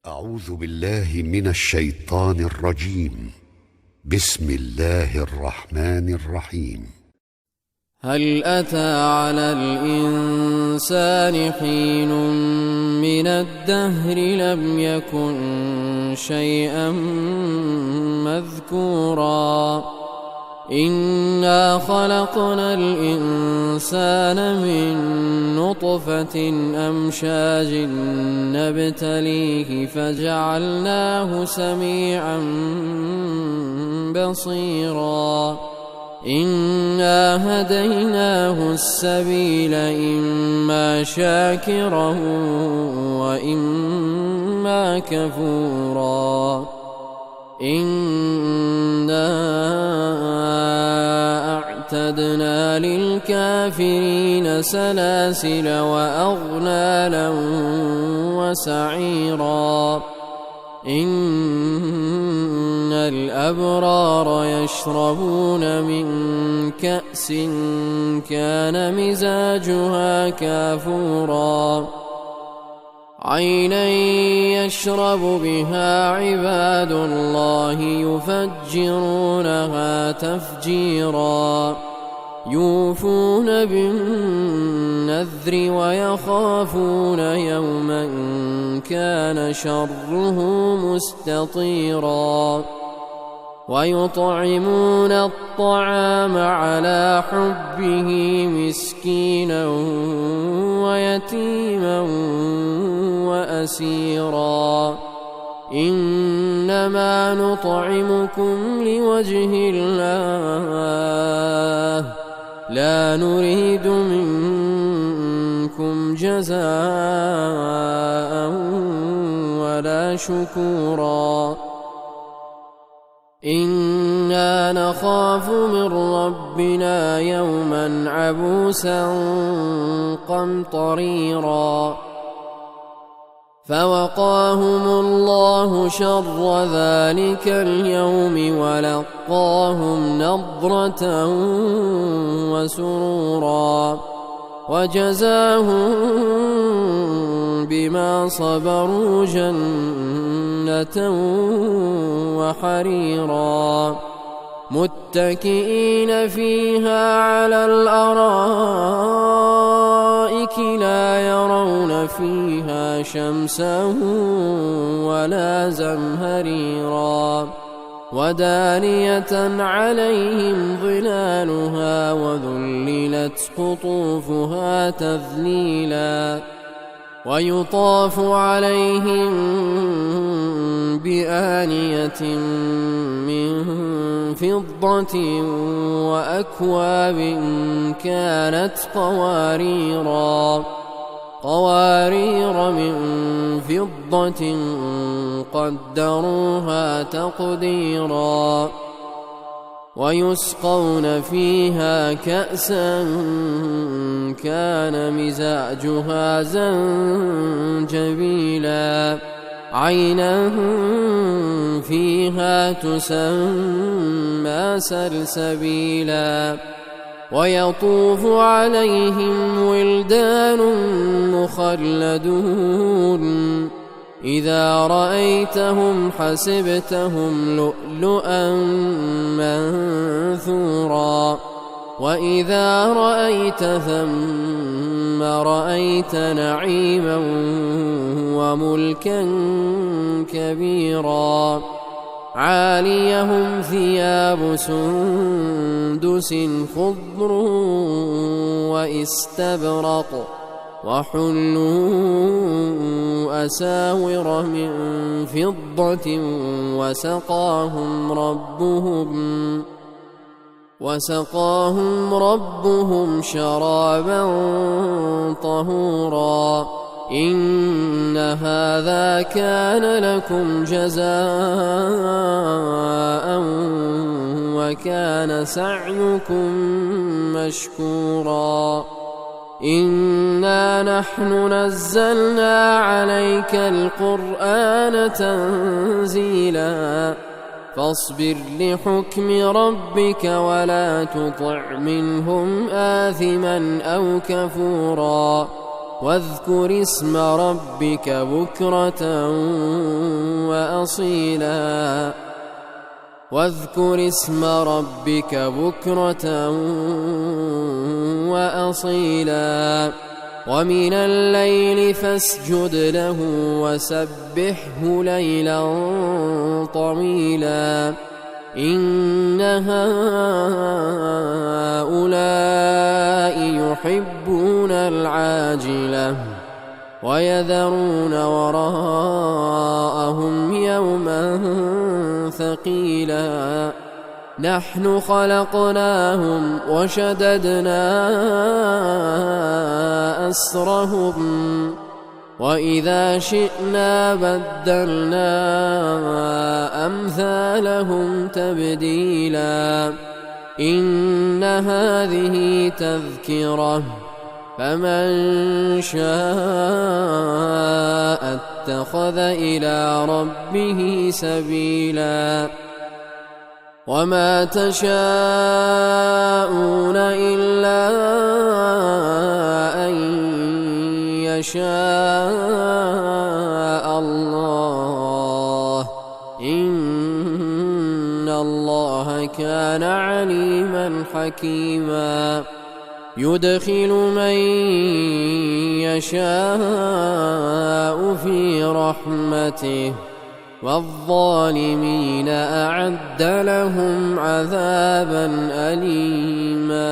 أعوذ بالله من الشيطان الرجيم. بسم الله الرحمن الرحيم. هل أتى على الإنسان حين من الدهر لم يكن شيئا مذكورا إنا خلقنا الإنسان من نطفة أمشاج نبتليه فجعلناه سميعا بصيرا إنا هديناه السبيل إما شاكرا وإما كفورا إنا أعتدنا للكافرين سلاسل وأغلالا وسعيرا إن الأبرار يشربون من كأس كان مزاجها كافورا عينا يشرب بها عباد الله يفجرونها تفجيرا يوفون بالنذر ويخافون يوما كان شره مستطيرا ويطعمون الطعام على حبه مسكينا ويتيما وأسيرا إنما نطعمكم لوجه الله لا نريد منكم جزاء ولا شكورا إنا نخاف من ربنا يوما عبوسا قمطريرا فوقاهم الله شر ذلك اليوم ولقاهم نضرة وسرورا وجزاهم بما صبروا جنة وحريرا متكئين فيها على الأرائك لا يرون فيها شمسا ولا زمهريرا ودانية عليهم ظلالها وذللت قطوفها تذليلا ويطاف عليهم بآنية من فضة وأكواب كانت قوارير من فضة قدروها تقديرا ويسقون فيها كأسا كان مزاجها زنجبيلا عينا فيها تسمى سلسبيلا ويطوف عليهم ولدان مخلدون إذا رأيتهم حسبتهم لؤلؤا منثورا وإذا رأيت ثم رأيت نعيما وملكا كبيرا عاليهم ثياب سندس خضر واستبرق وحلوا أساور من فضة وسقاهم ربهم شرابا طهورا إن هذا كان لكم جزاء وكان سعيكم مشكورا إنا نحن نزلنا عليك القرآن تنزيلا فاصبر لحكم ربك ولا تطع منهم آثما أو كفورا واذكر اسم ربك بكرة وأصيلا واذكر اسم ربك بكرة وأصيلا ومن الليل فاسجد له وسبحه ليلا طويلا إن هؤلاء يحبون العاجلة ويذرون وراءهم يوما ثقيلا نحن خلقناهم وشددنا أسرهم وإذا شئنا بدلنا أمثالهم تبديلا إن هذه تذكرة فمن شاء اتخذ إلى ربه سبيلا وما تشاءون إلا أن يشاء الله إن الله كان عليما حكيما يدخل من يشاء في رحمته والظالمين أعد لهم عذابا أليما